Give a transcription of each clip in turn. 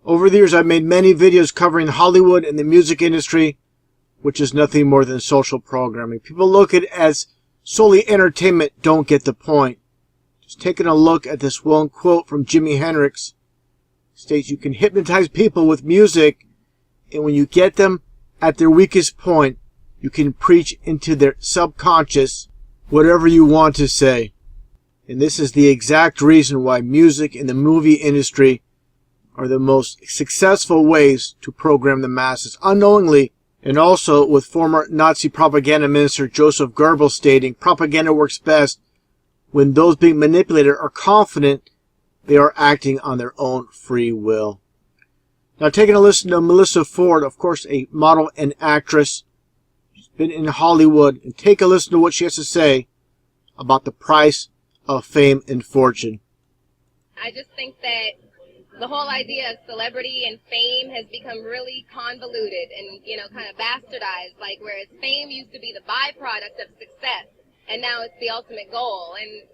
Over the years, I've made many videos covering Hollywood and the music industry, which is nothing more than social programming. People look at it as solely entertainment, don't get the point. Just taking a look at this one quote from Jimi Hendrix. It states, "You can hypnotize people with music, and when you get them at their weakest point, you can preach into their subconscious whatever you want to say." And this is the exact reason why music and the movie industry are the most successful ways to program the masses unknowingly, and also with former Nazi propaganda minister Joseph Goebbels stating, propaganda works best when those being manipulated are confident they are acting on their own free will. Now, taking a listen to Melissa Ford, of course a model and actress, she's been in Hollywood, and take a listen to what she has to say about the price of fame and fortune. I just think that the whole idea of celebrity and fame has become really convoluted and, kind of bastardized, like whereas fame used to be the byproduct of success, and now it's the ultimate goal. And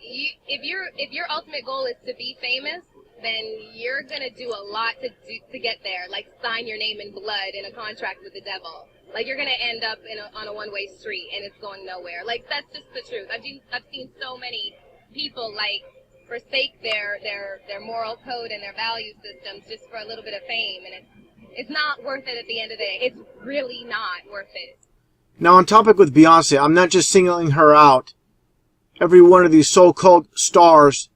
if your ultimate goal is to be famous, then you're going to do a lot to get there, like sign your name in blood in a contract with the devil. Like, you're going to end up on a one-way street, and it's going nowhere. Like, that's just the truth. I've seen so many people, like, forsake their moral code and their value systems just for a little bit of fame, and it's not worth it at the end of the day. It's really not worth it. Now, on topic with Beyonce, I'm not just singling her out. Every one of these so-called stars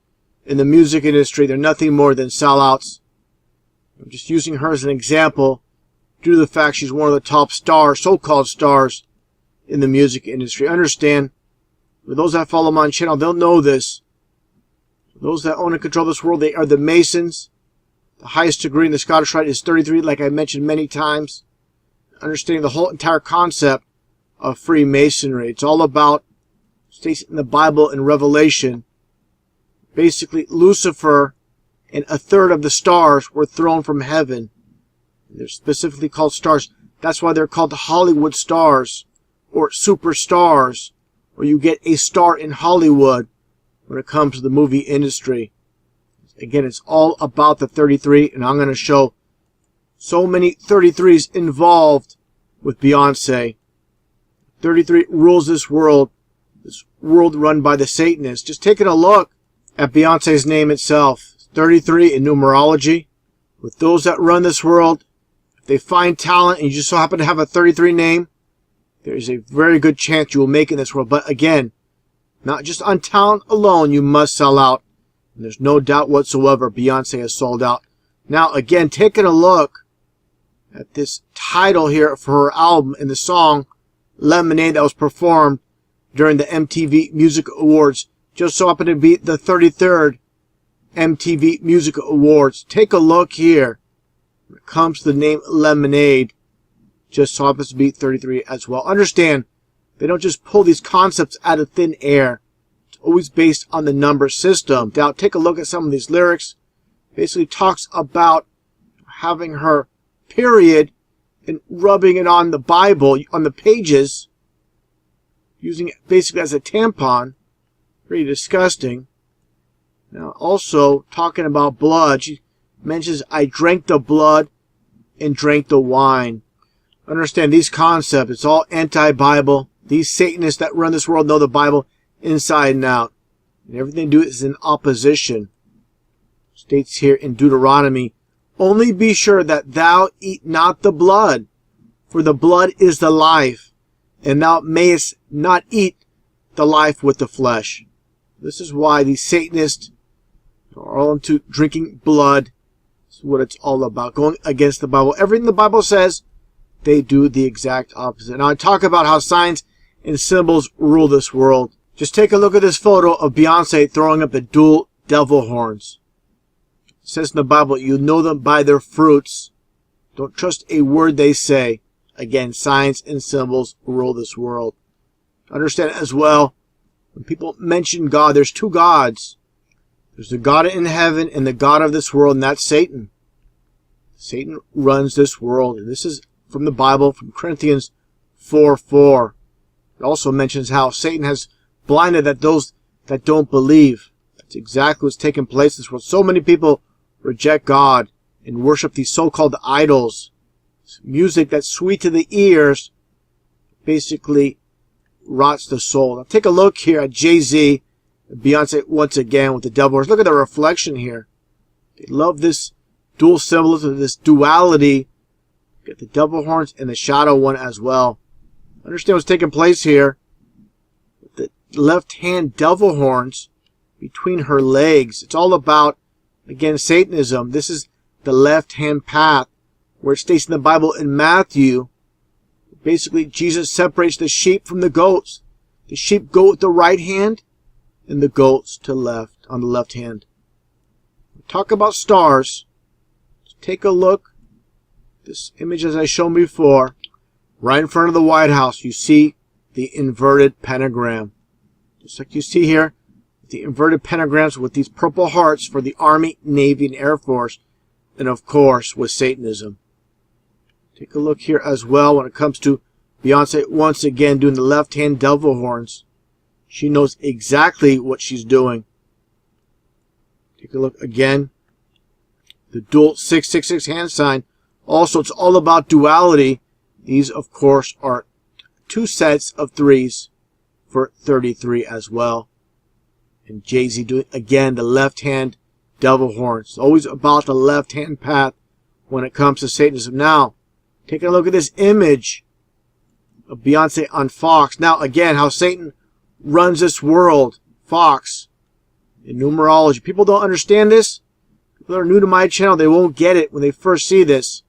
in the music industry, they're nothing more than sellouts. I'm just using her as an example due to the fact she's one of the top stars, so-called stars, in the music industry. Understand, for those that follow my channel, they'll know this. Those that own and control this world, they are the Masons. The highest degree in the Scottish Rite is 33, like I mentioned many times. Understanding the whole entire concept of Freemasonry. It's all about, states in the Bible and Revelation, basically Lucifer and a third of the stars were thrown from heaven. They're specifically called stars. That's why they're called Hollywood stars or superstars, or you get a star in Hollywood when it comes to the movie industry. Again, it's all about the 33, and I'm going to show so many 33s involved with Beyonce. 33 rules this world run by the Satanists. Just taking a look at Beyonce's name itself. 33 in numerology. With those that run this world, if they find talent and you just so happen to have a 33 name, there is a very good chance you will make it in this world. But again, not just on talent alone, you must sell out. And there's no doubt whatsoever Beyonce has sold out. Now, again, taking a look at this title here for her album and the song Lemonade that was performed during the MTV Music Awards. Just so happened to be the 33rd MTV Music Awards. Take a look here. When it comes to the name Lemonade, just so happens to be 33 as well. Understand, they don't just pull these concepts out of thin air. It's always based on the number system. Now, take a look at some of these lyrics. Basically talks about having her period and rubbing it on the Bible, on the pages, using it basically as a tampon. Pretty disgusting. Now, also talking about blood, she mentions, I drank the blood and drank the wine. Understand these concepts. It's all anti-Bible. These Satanists that run this world know the Bible inside and out. And everything they do is in opposition. States here in Deuteronomy, only be sure that thou eat not the blood, for the blood is the life, and thou mayest not eat the life with the flesh. This is why these Satanists are all into drinking blood. This is what it's all about, going against the Bible. Everything the Bible says, they do the exact opposite. Now, I talk about how signs and symbols rule this world. Just take a look at this photo of Beyonce throwing up the dual devil horns. It says in the Bible, you know them by their fruits. Don't trust a word they say. Again, signs and symbols rule this world. Understand as well, when people mention God, there's two gods. There's the God in heaven and the God of this world, and that's Satan. Satan runs this world. And this is from the Bible, from Corinthians 4:4. It also mentions how Satan has blinded those that don't believe. That's exactly what's taking place in this world. So many people reject God and worship these so-called idols. It's music that's sweet to the ears basically rots the soul. Now take a look here at Jay-Z and Beyonce once again with the devil horns. Look at the reflection here. They love this dual symbolism, this duality. Get the devil horns and the shadow one as well. Understand what's taking place here. The left hand devil horns between her legs. It's all about, again, Satanism. This is the left hand path where it states in the Bible in Matthew, basically Jesus separates the sheep from the goats. The sheep go with the right hand and the goats to left, on the left hand. Talk about stars. Take a look. This image, as I showed before, right in front of the White House, you see the inverted pentagram. Just like you see here, the inverted pentagrams with these purple hearts for the Army, Navy, and Air Force, and of course with Satanism. Take a look here as well when it comes to Beyonce once again doing the left-hand devil horns. She knows exactly what she's doing. Take a look again. The dual 666 hand sign. Also, it's all about duality. These, of course, are two sets of threes for 33 as well. And Jay-Z doing, again, the left-hand devil horns. It's always about the left-hand path when it comes to Satanism. Now, taking a look at this image of Beyonce on Fox. Now, again, how Satan runs this world. Fox. In numerology. People don't understand this. People that are new to my channel, they won't get it when they first see this.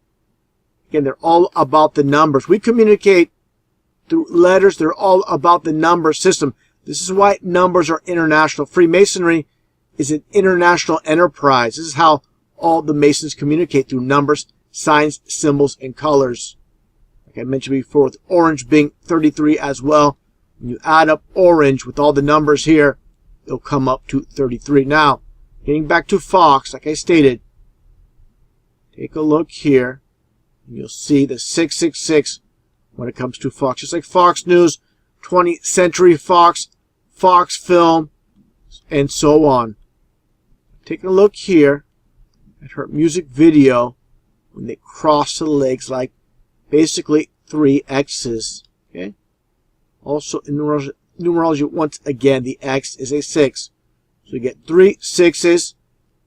Again, they're all about the numbers. We communicate through letters. They're all about the number system. This is why numbers are international. Freemasonry is an international enterprise. This is how all the Masons communicate, through numbers, signs, symbols, and colors. Like I mentioned before, with orange being 33 as well. When you add up orange with all the numbers here, it'll come up to 33. Now, getting back to Fox, like I stated, take a look here, and you'll see the 666 when it comes to Fox. Just like Fox News, 20th Century Fox, Fox Film, and so on. Taking a look here at her music video when they cross the legs like basically 3 X's. Okay. Also in numerology, once again, the X is a 6. So you get 3 6s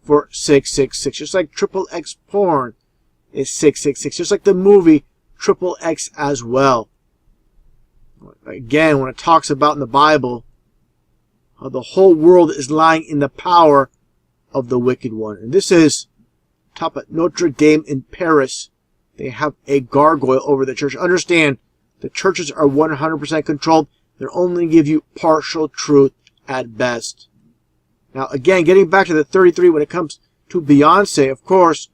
for 666. Just like triple X porn is 666. Just like the movie Triple X as well. Again, when it talks about in the Bible how the whole world is lying in the power of the wicked one. And this is top at Notre Dame in Paris. They have a gargoyle over the church. Understand, the churches are 100% controlled. They'll only give you partial truth at best. Now, again, getting back to the 33, when it comes to Beyonce, of course,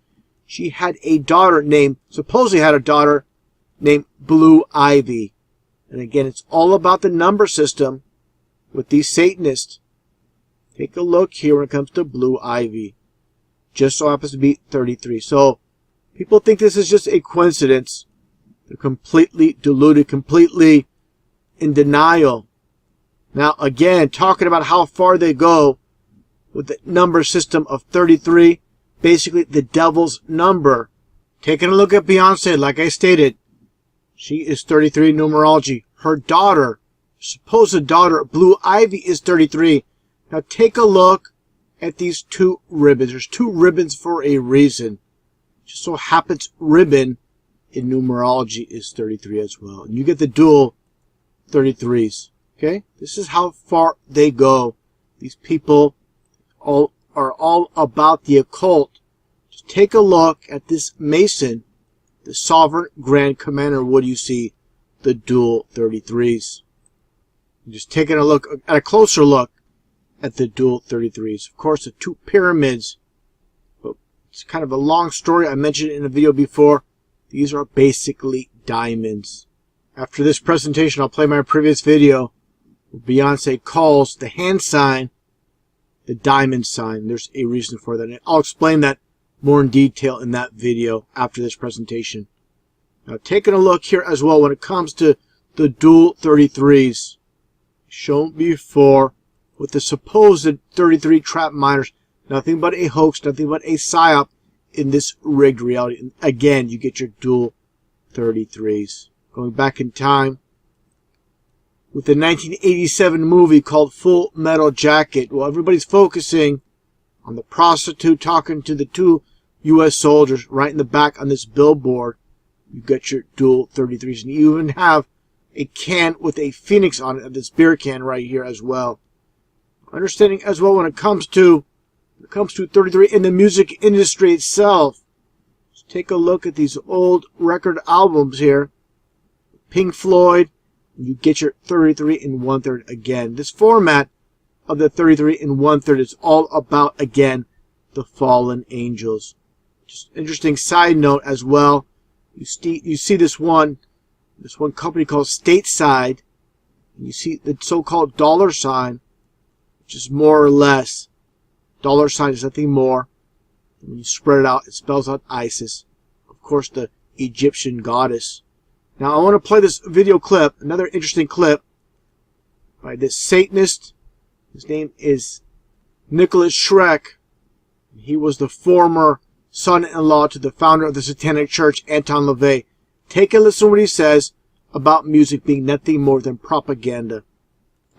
she had a daughter supposedly had a daughter named Blue Ivy. And again, it's all about the number system with these Satanists. Take a look here when it comes to Blue Ivy. Just so happens to be 33. So, people think this is just a coincidence. They're completely deluded, completely in denial. Now, again, talking about how far they go with the number system of 33, basically the devil's number. Taking a look at Beyonce, like I stated, she is 33 in numerology. Her daughter, supposed daughter, Blue Ivy, is 33. Now, take a look at these 2 ribbons. There's 2 ribbons for a reason. Just so happens ribbon in numerology is 33 as well. And you get the dual 33s. Okay? This is how far they go. These people are all about the occult. Just take a look at this Mason, the Sovereign Grand Commander. What do you see? The dual 33s. Just taking a look at a closer look at the dual 33s. Of course, the 2 pyramids. But it's kind of a long story. I mentioned it in a video before. These are basically diamonds. After this presentation, I'll play my previous video where Beyonce calls the hand sign the diamond sign. There's a reason for that. And I'll explain that more in detail in that video after this presentation. Now, taking a look here as well when it comes to the dual 33s. Shown before with the supposed 33 trap miners. Nothing but a hoax, nothing but a psyop in this rigged reality. And again, you get your dual 33s. Going back in time, with the 1987 movie called Full Metal Jacket, well, everybody's focusing on the prostitute talking to the two U.S. soldiers right in the back on this billboard. You get your dual 33s, and you even have a can with a phoenix on it, of this beer can right here as well. Understanding as well when it comes to 33 in the music industry itself. Just take a look at these old record albums here. Pink Floyd, you get your 33 in 1/3 again. This format of the 33 in 1/3 is all about, again, the fallen angels. Just interesting side note as well. You see this one company called Stateside, and you see the so-called dollar sign, which is more or less, dollar sign is nothing more. When you spread it out, it spells out Isis, of course, the Egyptian goddess. Now I want to play this video clip, another interesting clip by this Satanist. His name is Nicholas Schreck. He was the former son-in-law to the founder of the Satanic Church, Anton LaVey. Take a listen to what he says about music being nothing more than propaganda.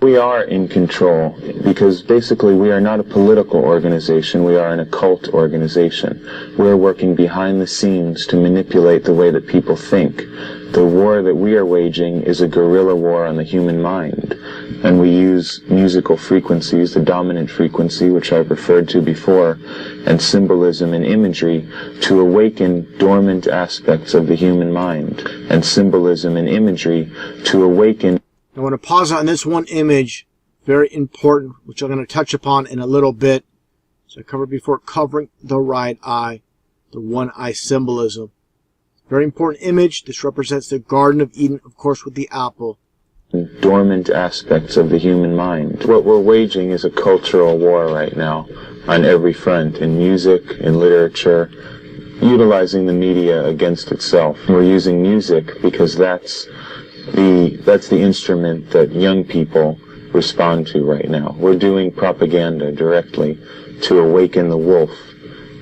We are in control because basically we are not a political organization, we are an occult organization. We're working behind the scenes to manipulate the way that people think. The war that we are waging is a guerrilla war on the human mind. And we use musical frequencies, the dominant frequency, which I've referred to before, and symbolism and imagery to awaken dormant aspects of the human mind. And symbolism and imagery to awaken. I want to pause on this one image, very important, which I'm going to touch upon in a little bit. So I covered before, covering the right eye, the one eye symbolism. Very important image. This represents the Garden of Eden, of course, with the apple. Dormant aspects of the human mind. What we're waging is a cultural war right now on every front, in music, in literature, utilizing the media against itself. We're using music because that's the instrument that young people respond to right now. We're doing propaganda directly to awaken the wolf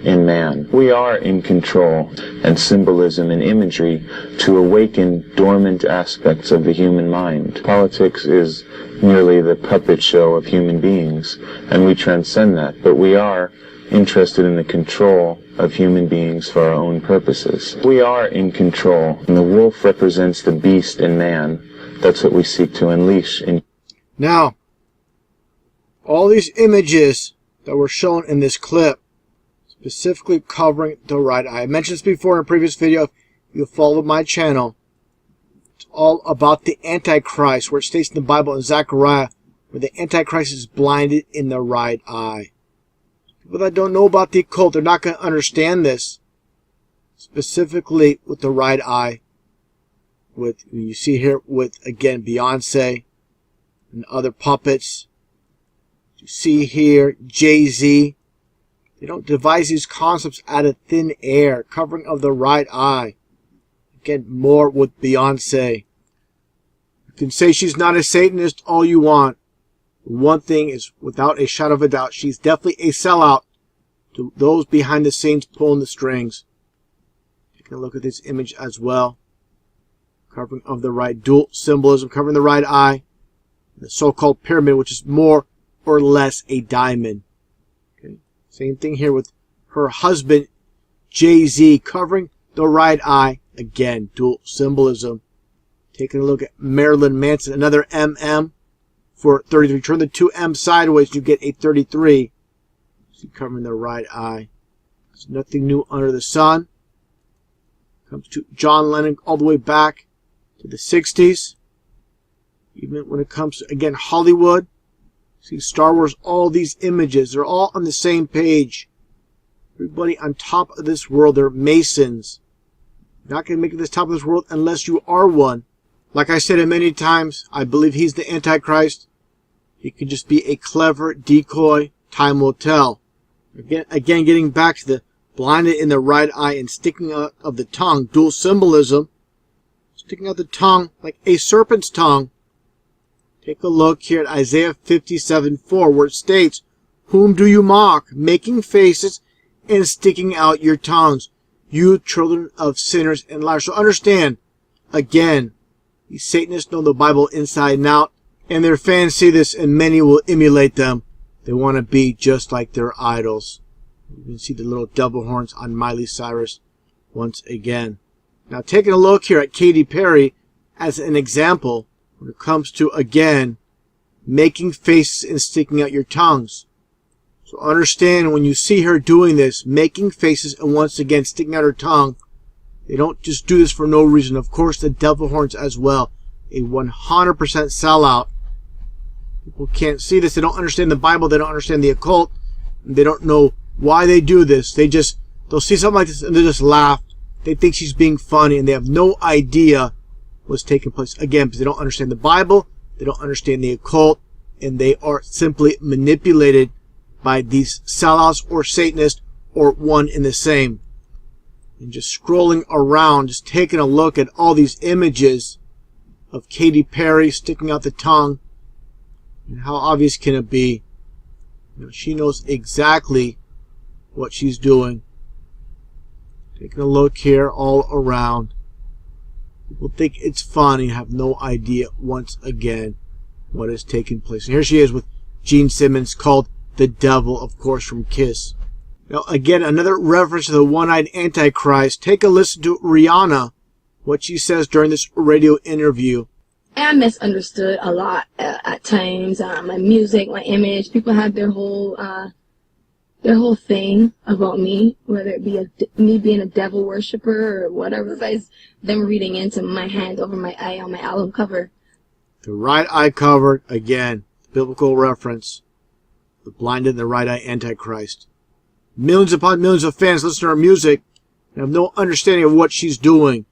in man. We are in control, and symbolism and imagery to awaken dormant aspects of the human mind. Politics is merely the puppet show of human beings, and we transcend that, but we are interested in the control of human beings for our own purposes. We are in control, and the wolf represents the beast in man. That's what we seek to unleash. Now, all these images that were shown in this clip, specifically covering the right eye. I mentioned this before in a previous video. If you followed my channel, it's all about the Antichrist, where it states in the Bible in Zechariah, where the Antichrist is blinded in the right eye. People that don't know about the occult, they're not going to understand this, specifically with the right eye. With, you see here with, again, Beyonce and other puppets. You see here Jay-Z. They don't devise these concepts out of thin air. Covering of the right eye. Again, more with Beyonce. You can say she's not a Satanist all you want. One thing is, without a shadow of a doubt, she's definitely a sellout to those behind the scenes pulling the strings. Take a look at this image as well. Covering of the right, dual symbolism, covering the right eye. The so-called pyramid, which is more or less a diamond. Okay. Same thing here with her husband, Jay-Z, covering the right eye. Again, dual symbolism. Taking a look at Marilyn Manson, another MM for 33. Turn the 2M sideways, you get a 33. See, covering the right eye. There's nothing new under the sun. Comes to John Lennon all the way back to the 60s. Even when it comes to, again, Hollywood. See, Star Wars, all these images, they're all on the same page. Everybody on top of this world, they're Masons. You're not going to make it to the top of this world unless you are one. Like I said many times, I believe he's the Antichrist. He could just be a clever decoy. Time will tell. Again, getting back to the blinded in the right eye and sticking out of the tongue, dual symbolism. Sticking out the tongue like a serpent's tongue. Take a look here at Isaiah 57:4, where it states, "Whom do you mock, making faces and sticking out your tongues, you children of sinners and liars. So understand, again, these Satanists know the Bible inside and out, and their fans see this, and many will emulate them. They want to be just like their idols. You can see the little devil horns on Miley Cyrus once again. Now, taking a look here at Katy Perry as an example when it comes to, again, making faces and sticking out your tongues. So understand, when you see her doing this, making faces and once again sticking out her tongue, they don't just do this for no reason. Of course, the devil horns as well. A 100% sellout. People can't see this. They don't understand the Bible. They don't understand the occult. They don't know why they do this. They'll see something like this and they'll just laugh. They think she's being funny and they have no idea what's taking place. Again, because they don't understand the Bible. They don't understand the occult. And they are simply manipulated by these sellouts or Satanists or one and the same. And just scrolling around, just taking a look at all these images of Katy Perry sticking out the tongue. And how obvious can it be? She knows exactly what she's doing. Taking a look here all around. People think it's funny, have no idea once again what is taking place. And here she is with Gene Simmons, called the devil, of course, from Kiss. Now, again, another reference to the one-eyed Antichrist. Take a listen to Rihanna, what she says during this radio interview. I'm misunderstood a lot at times. My music, my image, people have their whole thing about me, whether it be me being a devil worshiper or whatever. Besides them reading into my hand over my eye on my album cover. The right eye covered, again, biblical reference. The blinded and the right eye Antichrist. Millions upon millions of fans listen to her music and have no understanding of what she's doing.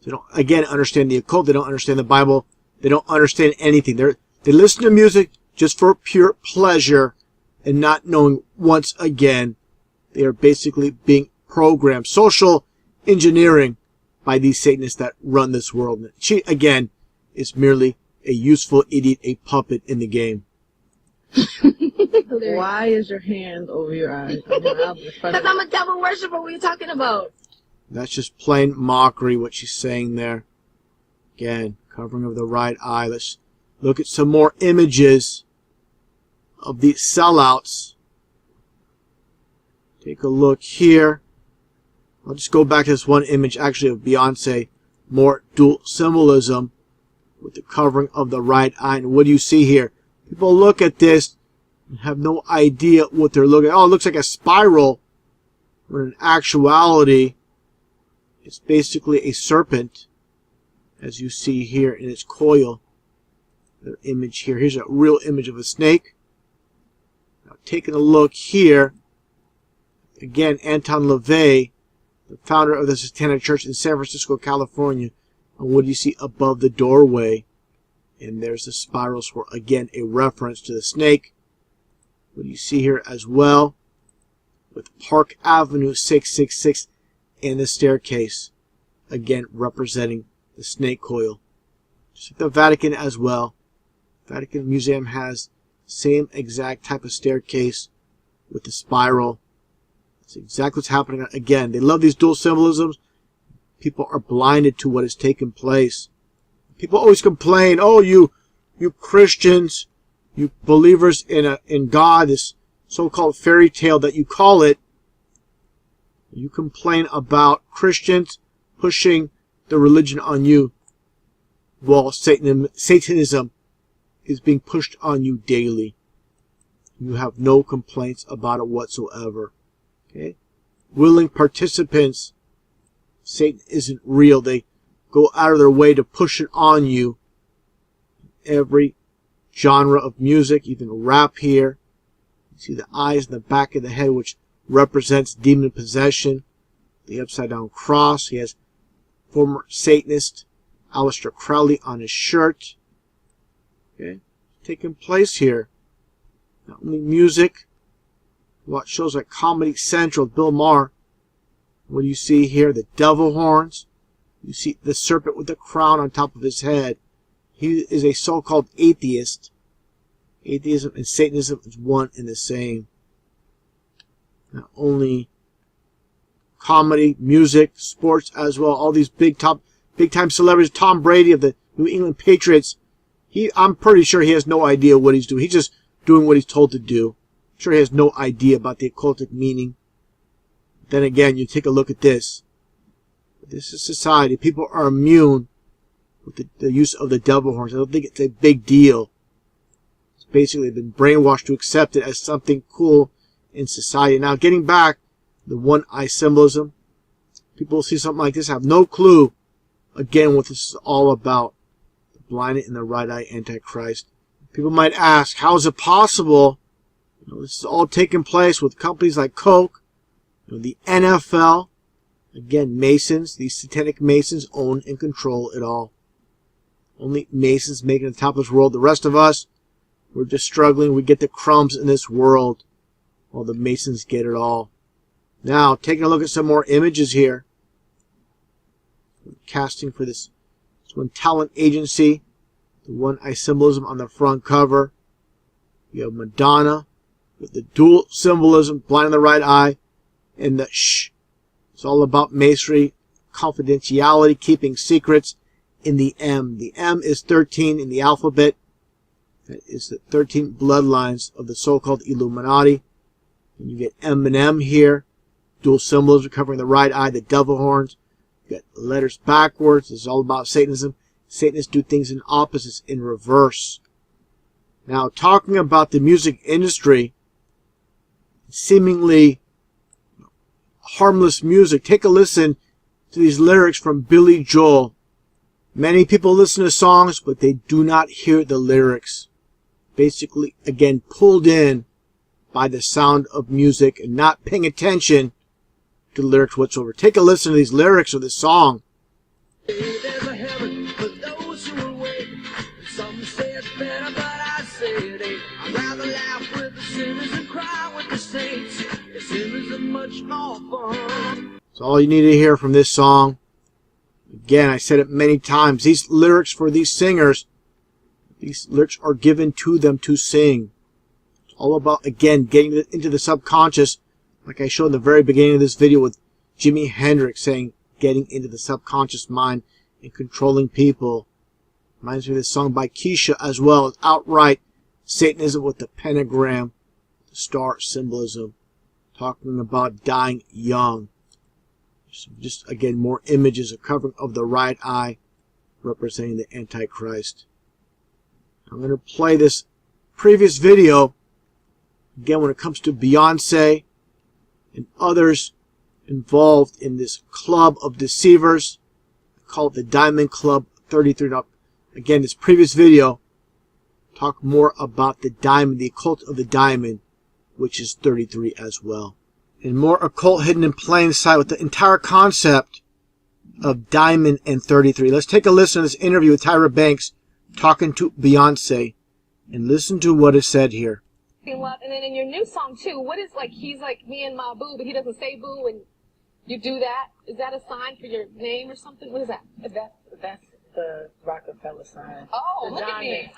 They don't, again, understand the occult. They don't understand the Bible. They don't understand anything. They listen to music just for pure pleasure and not knowing, once again, they are basically being programmed. Social engineering by these Satanists that run this world. She, again, is merely a useful idiot, a puppet in the game. Why is your hand over your eyes? Because I'm a devil worshiper. What are you talking about? That's just plain mockery, what she's saying there. Again, covering of the right eye. Let's look at some more images of these sellouts. Take a look here. I'll just go back to this one image, actually, of Beyonce. More dual symbolism with the covering of the right eye. And what do you see here? People look at this and have no idea what they're looking at. Oh, it looks like a spiral, when in actuality, it's basically a serpent, as you see here in its coil. The image here. Here's a real image of a snake. Now, taking a look here, again, Anton LaVey, the founder of the Satanic Church in San Francisco, California. And what do you see above the doorway? And there's the spiral swirl. Again, a reference to the snake. What do you see here as well? With Park Avenue 666 and the staircase. Again, representing the snake coil. Just like the Vatican as well. Vatican Museum has the same exact type of staircase with the spiral. That's exactly what's happening. Again, they love these dual symbolisms. People are blinded to what has taken place. People always complain, oh, you Christians, you believers in God, this so-called fairy tale that you call it. You complain about Christians pushing the religion on you, while Satanism is being pushed on you daily. You have no complaints about it whatsoever. Okay? Willing participants. Satan isn't real. They go out of their way to push it on you. Every genre of music, even rap here. You see the eyes in the back of the head, which represents demon possession. The upside down cross. He has former Satanist Aleister Crowley on his shirt. Okay, taking place here. Not only music, what shows like Comedy Central, Bill Maher. What do you see here? The devil horns. You see the serpent with the crown on top of his head. He is a so-called atheist. Atheism and Satanism is one and the same. Not only comedy, music, sports as well. All these big time celebrities. Tom Brady of the New England Patriots. I'm pretty sure he has no idea what he's doing. He's just doing what he's told to do. I'm sure he has no idea about the occultic meaning. Then again, you take a look at this. This is society. People are immune with the use of the devil horns. I don't think it's a big deal. It's basically been brainwashed to accept it as something cool in society. Now, getting back, the one eye symbolism. People see something like this, have no clue, again, what this is all about. The blinded in the right eye Antichrist. People might ask, how is it possible? This is all taking place with companies like Coke, the NFL. Again, Masons, these satanic Masons own and control it all. Only Masons making the top of this world. The rest of us, we're just struggling. We get the crumbs in this world, while the Masons get it all. Now, taking a look at some more images here. Casting for this one talent agency. The one eye symbolism on the front cover. You have Madonna with the dual symbolism, blind in the right eye, and the shh. It's all about masonry, confidentiality, keeping secrets in the M. The M is 13 in the alphabet. That is the 13 bloodlines of the so-called Illuminati. And you get M and M here. Dual symbolism covering the right eye, the devil horns. You got letters backwards. This is all about Satanism. Satanists do things in opposites, in reverse. Now, talking about the music industry, seemingly harmless music. Take a listen to these lyrics from Billy Joel. Many people listen to songs, but they do not hear the lyrics. Basically, again, pulled in by the sound of music and not paying attention to the lyrics whatsoever. Take a listen to these lyrics of this song. There's a heaven for those who are awake. Some say it's better, but I say it ain't. I'd rather laugh with the sinners and cry with the saints. The sinners are much more fun. That's all you need to hear from this song. Again, I said it many times. These lyrics for these singers, these lyrics are given to them to sing. It's all about, again, getting into the subconscious, like I showed in the very beginning of this video with Jimi Hendrix saying, getting into the subconscious mind and controlling people. Reminds me of this song by Keisha as well. It's outright Satanism with the pentagram, the star symbolism, talking about dying young. So just again, more images, a covering of the right eye representing the Antichrist. I'm going to play this previous video again when it comes to Beyonce and others involved in this club of deceivers. I call it the Diamond Club 33. Now, again, this previous video talked more about the diamond, the occult of the diamond, which is 33 as well. And more occult hidden in plain sight with the entire concept of diamond and 33. Let's take a listen to this interview with Tyra Banks talking to Beyonce and listen to what is said here. Love, and then in your new song too, what is like, he's like me and my boo, but he doesn't say boo, and you do that? Is that a sign for your name or something? What is that? That's the Rockefeller sign. Oh, The look at diamond. me.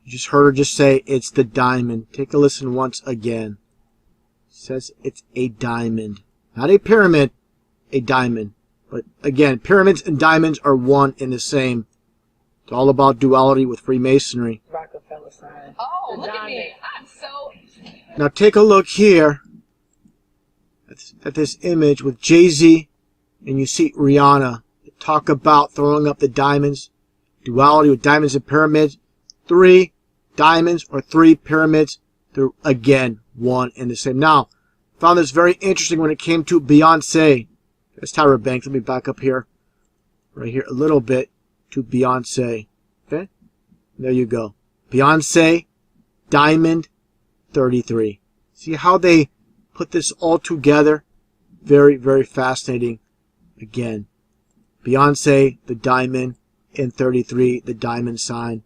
You just heard her just say it's the diamond. Take a listen once again. It says it's a diamond. Not a pyramid, a diamond. But again, pyramids and diamonds are one and the same. It's all about duality with Freemasonry. Rockefeller sign. Oh, The look at me. diamond. I'm so... Now take a look here at this image with Jay-Z and you see Rihanna. Talk about throwing up the diamonds. Duality with diamonds and pyramids. 3 diamonds or 3 pyramids. They're again one and the same. Now, found this very interesting when it came to Beyonce. That's Tyra Banks. Let me back up here. Right here a little bit to Beyonce. Okay? There you go. Beyonce, diamond, 33. See how they put this all together? Very, very fascinating. Again, Beyonce, the diamond, and 33, the diamond sign.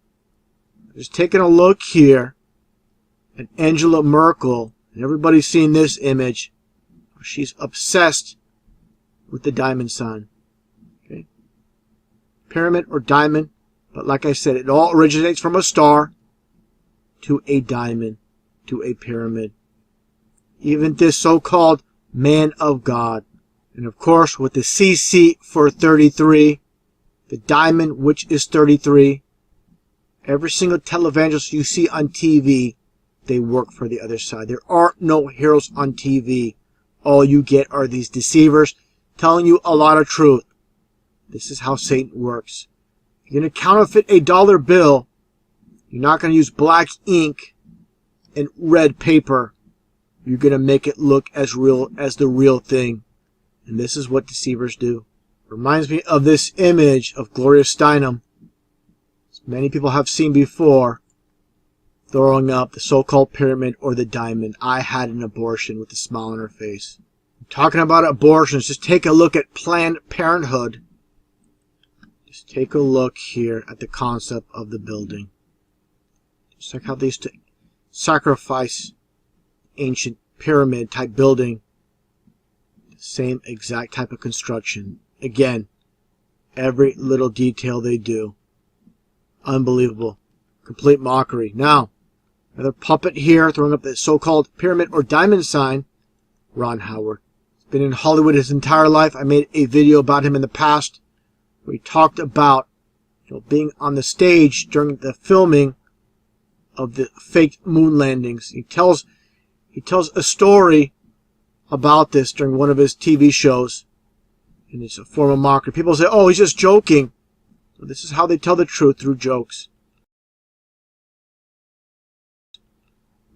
Just taking a look here at Angela Merkel, and everybody's seen this image. She's obsessed with the diamond sign. Okay? Pyramid or diamond, but like I said, it all originates from a star to a diamond to a pyramid. Even this so-called man of God, And of course, with the CC for 33, the diamond, which is 33, every single televangelist you see on TV, they work for the other side. There are no heroes on TV. All you get are these deceivers telling you a lot of truth. This is how Satan works. If you're going to counterfeit a dollar bill, you're not going to use black ink and red paper. You're going to make it look as real as the real thing. And this is what deceivers do. Reminds me of this image of Gloria Steinem, as many people have seen before, throwing up the so-called pyramid or the diamond. I had an abortion, with a smile on her face. Talking about abortions, just take a look at Planned Parenthood. Just take a look here at the concept of the building. Just like how they used to sacrifice ancient pyramid type building. Same exact type of construction. Again, every little detail they do. Unbelievable. Complete mockery. Now, another puppet here throwing up the so-called pyramid or diamond sign, Ron Howard. He's been in Hollywood his entire life. I made a video about him in the past where he talked about being on the stage during the filming of the fake moon landings. He tells a story about this during one of his TV shows, and it's a form of mockery. People say, oh, he's just joking. So this is how they tell the truth, through jokes.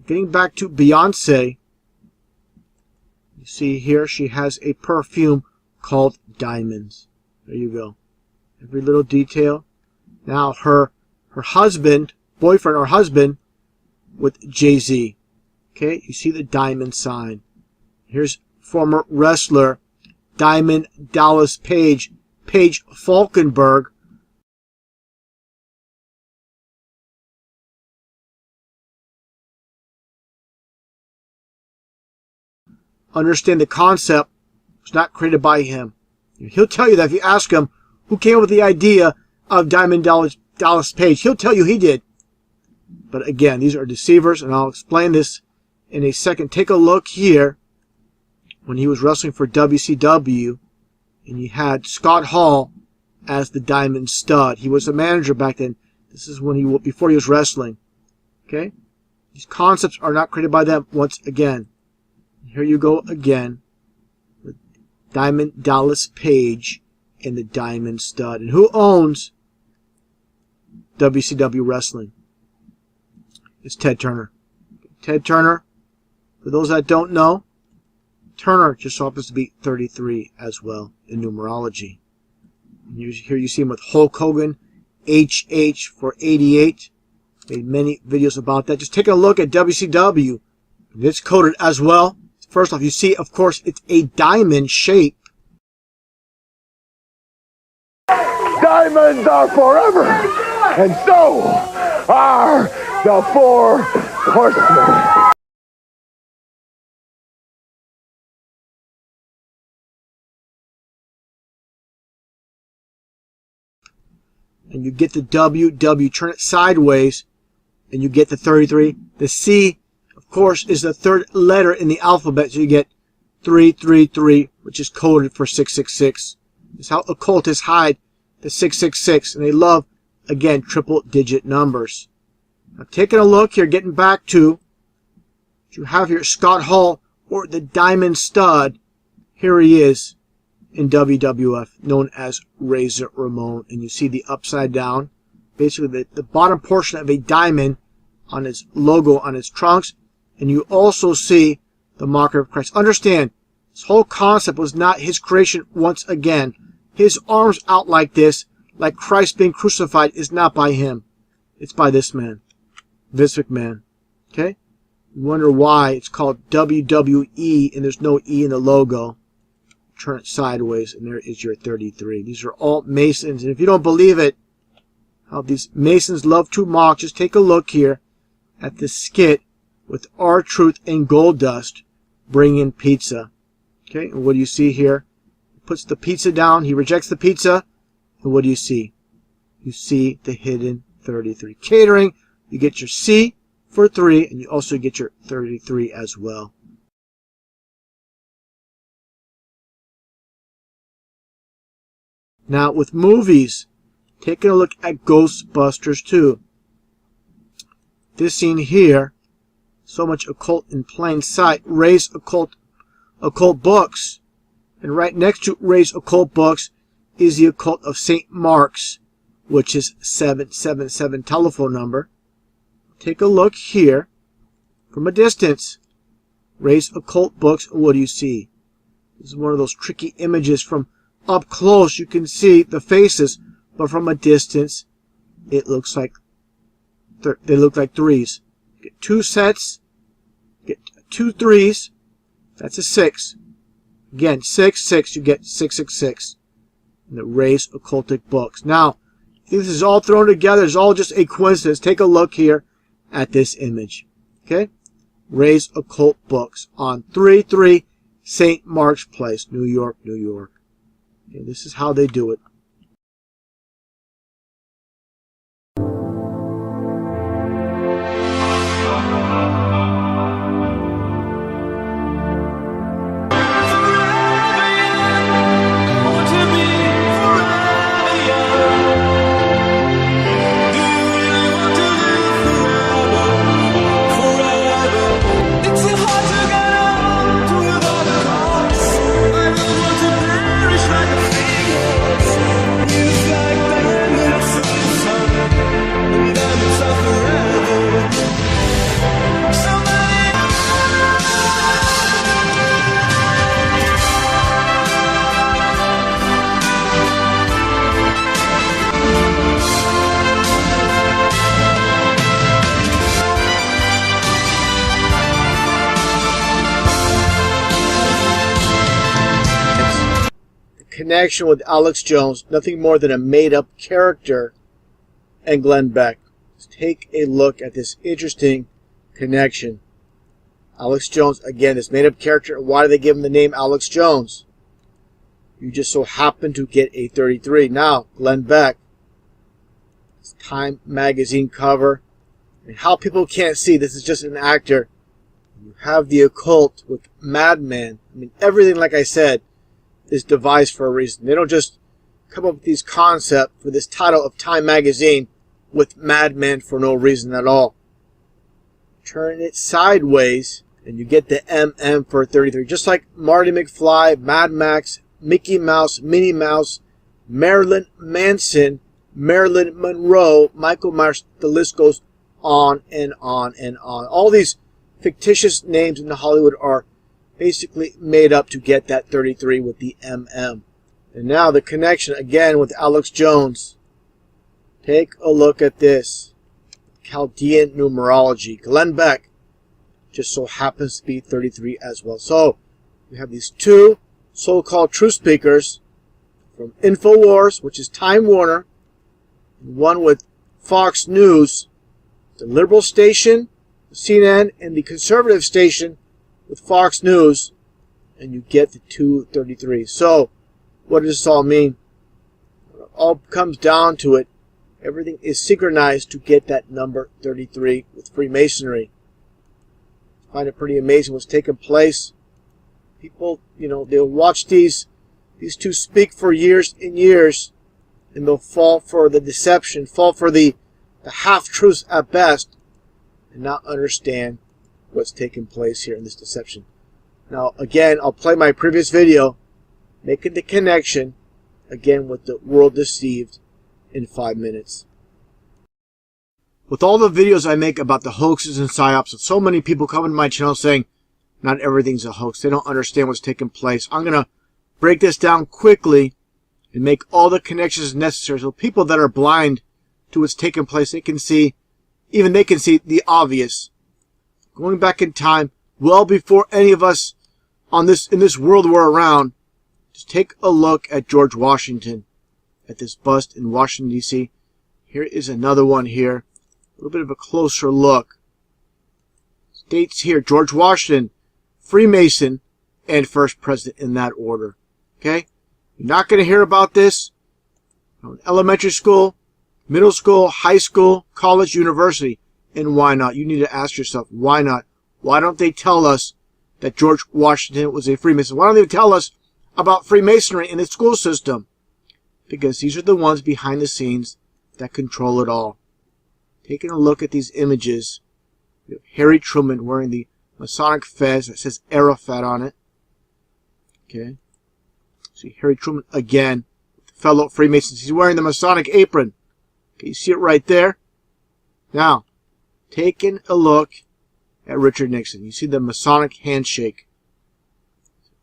Getting back to Beyonce, you see here she has a perfume called Diamonds. There you go. Every little detail. Now her husband, boyfriend or husband, with Jay-Z. Okay, you see the diamond sign. Here's former wrestler Diamond Dallas Page Falkenberg. Understand the concept was not created by him. He'll tell you that if you ask him who came up with the idea of Diamond Dallas Page, he'll tell you he did. But again, these are deceivers, and I'll explain this in a second. Take a look here when he was wrestling for WCW, and you had Scott Hall as the Diamond Stud. He was a manager back then. This is when before he was wrestling. Okay? These concepts are not created by them once again. Here you go again with Diamond Dallas Page and the Diamond Stud. And who owns WCW Wrestling? It's Ted Turner. Ted Turner, for those that don't know, Turner just so happens to be 33 as well in numerology. And here you see him with Hulk Hogan, HH for 88. Made many videos about that. Just take a look at WCW. It's coded as well. First off, you see, of course, it's a diamond shape. Diamonds are forever, and so are the four horsemen. And you get the W, turn it sideways, and you get the 33. The C, of course, is the third letter in the alphabet, so you get 333, which is coded for 666. It's how occultists hide the 666, and they love, again, triple-digit numbers. Now, taking a look here, getting back to, you have here Scott Hall, or the Diamond Stud. Here he is in WWF, known as Razor Ramon, and you see the upside down, basically the bottom portion of a diamond on his logo on his trunks, and you also see the marker of Christ. Understand, this whole concept was not his creation once again. His arms out like this, like Christ being crucified, is not by him. It's by this man, Vince McMahon. Okay? You wonder why it's called WWE and there's no E in the logo. Turn it sideways, and there is your 33. These are all Masons, and if you don't believe it, how these Masons love to mock, just take a look here at the skit with R-Truth and Goldust bringing pizza. Okay, and what do you see here? He puts the pizza down, he rejects the pizza, and what do you see? You see the hidden 33. Catering, you get your C for 3, and you also get your 33 as well. Now with movies, taking a look at Ghostbusters 2. This scene here, so much occult in plain sight. Ray's occult books. And right next to Ray's occult books is the occult of St. Mark's, which is 777 telephone number. Take a look here from a distance. Ray's occult books, what do you see? This is one of those tricky images. From up close you can see the faces, but from a distance it looks like they look like threes. Get two sets, get 2 threes, that's a 6. Again, 6, 6, you get 666. In the Ray's occultic books. Now, this is all thrown together. It's all just a coincidence. Take a look here at this image. Okay? Ray's occult books on 33 St. Mark's Place, New York, New York. Okay, this is how they do it. Connection with Alex Jones, nothing more than a made-up character, and Glenn Beck. Let's take a look at this interesting connection. Alex Jones, again, this made-up character. Why do they give him the name Alex Jones? You just so happen to get a 33. Now, Glenn Beck, this Time magazine cover, and how people can't see, this is just an actor. You have the occult with Madman. I mean, everything, like I said, is devised for a reason. They don't just come up with these concepts for this title of Time magazine with Madman for no reason at all. Turn it sideways and you get the MM for 33. Just like Marty McFly, Mad Max, Mickey Mouse, Minnie Mouse, Marilyn Manson, Marilyn Monroe, Michael Myers, the list goes on and on and on. All these fictitious names in Hollywood are basically made up to get that 33 with the MM. And now the connection again with Alex Jones. Take a look at this. Chaldean numerology. Glenn Beck just so happens to be 33 as well. So we have these two so-called truth speakers from InfoWars, which is Time Warner, and one with Fox News, the liberal station, CNN, and the conservative station with Fox News, and you get the 233. So, what does this all mean? It all comes down to it. Everything is synchronized to get that number 33 with Freemasonry. I find it pretty amazing what's taking place. People, they'll watch these two speak for years and years, and they'll fall for the deception, fall for the half-truths at best, and not understand what's taking place here in this deception. Now, again, I'll play my previous video, making the connection, again, with the world deceived in 5 minutes. With all the videos I make about the hoaxes and psyops, with so many people coming to my channel saying, not everything's a hoax, they don't understand what's taking place, I'm going to break this down quickly and make all the connections necessary so people that are blind to what's taking place, they can see, even they can see the obvious. Going back in time, well before any of us in this world were around, just take a look at George Washington, at this bust in Washington, D.C. Here is another one here. A little bit of a closer look. States here, George Washington, Freemason, and first president in that order. Okay? You're not going to hear about this in elementary school, middle school, high school, college, university. And why not? You need to ask yourself, why not? Why don't they tell us that George Washington was a Freemason? Why don't they tell us about Freemasonry in the school system? because these are the ones behind the scenes that control it all. Taking a look at these images, you have Harry Truman wearing the Masonic fez that says Arafat on it. Okay. See Harry Truman again, fellow Freemasons. He's wearing the Masonic apron. Okay, you see it right there? Now, taking a look at Richard Nixon. You see the Masonic handshake.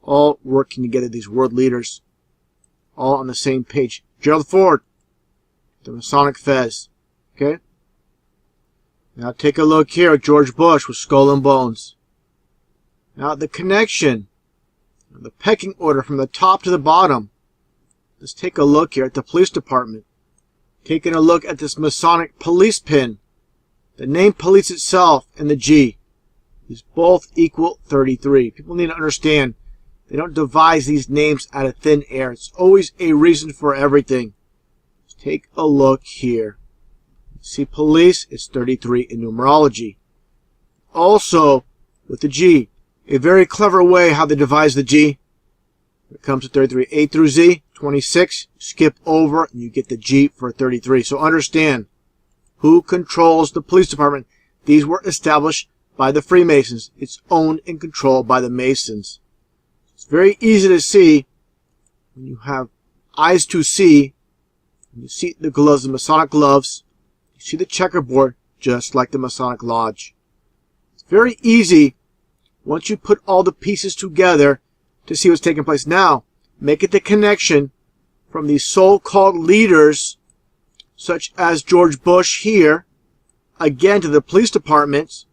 All working together, these world leaders. All on the same page. Gerald Ford, the Masonic fez. Okay? Now take a look here at George Bush with Skull and Bones. Now the connection, the pecking order from the top to the bottom. Let's take a look here at the police department. Taking a look at this Masonic police pin. The name police itself and the G. These both equal 33. People need to understand they don't devise these names out of thin air. It's always a reason for everything. Let's take a look here. See police is 33 in numerology. Also, with the G, a very clever way how they devise the G. When it comes to 33, A through Z, 26, skip over, and you get the G for 33. So understand, who controls the police department? These were established by the Freemasons. It's owned and controlled by the Masons. It's very easy to see when you have eyes to see. You see the gloves, the Masonic gloves. You see the checkerboard, just like the Masonic Lodge. It's very easy once you put all the pieces together to see what's taking place. Now, make it the connection from these so-called leaders, such as George Bush here, again to the police departments,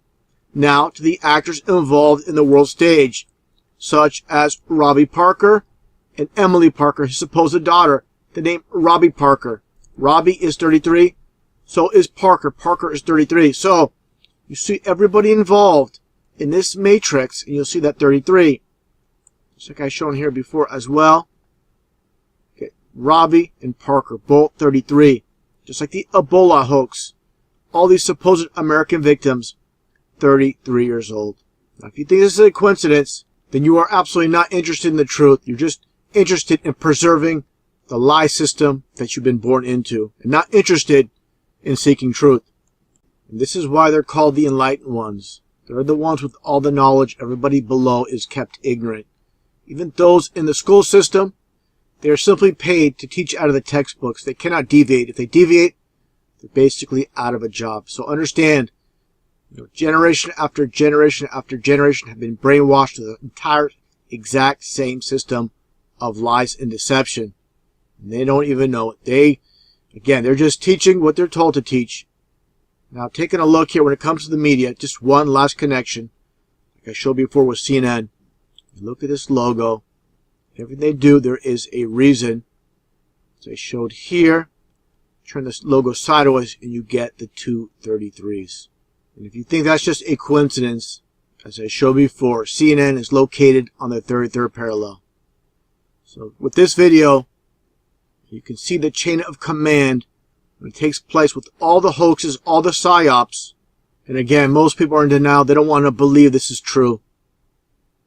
now to the actors involved in the world stage, such as Robbie Parker and Emily Parker, his supposed daughter, the name Robbie Parker. Robbie is 33, so is Parker. Parker is 33. So, you see everybody involved in this matrix, and you'll see that 33. Just like I've shown here before as well. Okay, Robbie and Parker, both 33. Just like the Ebola hoax. All these supposed American victims, 33 years old. Now, if you think this is a coincidence, then you are absolutely not interested in the truth. You're just interested in preserving the lie system that you've been born into, and not interested in seeking truth. And this is why they're called the enlightened ones. They're the ones with all the knowledge. Everybody below is kept ignorant. Even those in the school system, they are simply paid to teach out of the textbooks. They cannot deviate. If they deviate, they're basically out of a job. So understand, generation after generation after generation have been brainwashed to the entire exact same system of lies and deception. And they don't even know it. They're just teaching what they're told to teach. Now, taking a look here when it comes to the media, just one last connection. Like I showed before with CNN. Look at this logo. Everything they do, there is a reason. As I showed here, turn this logo sideways and you get the two 33s. And if you think that's just a coincidence, as I showed before, CNN is located on the 33rd parallel. So with this video, you can see the chain of command when it takes place with all the hoaxes, all the psyops. And again, most people are in denial. They don't want to believe this is true.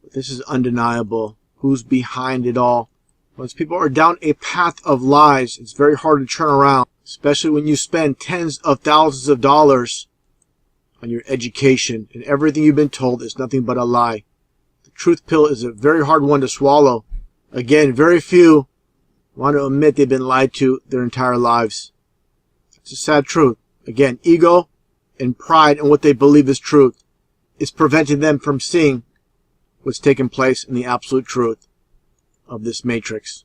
But this is undeniable. Who's behind it all? Once people are down a path of lies, it's very hard to turn around, especially when you spend tens of thousands of dollars on your education and everything you've been told is nothing but a lie. The truth pill is a very hard one to swallow. Again, very few want to admit they've been lied to their entire lives. It's a sad truth. Again, ego and pride in what they believe is truth is preventing them from seeing what's taking place in the absolute truth of this matrix.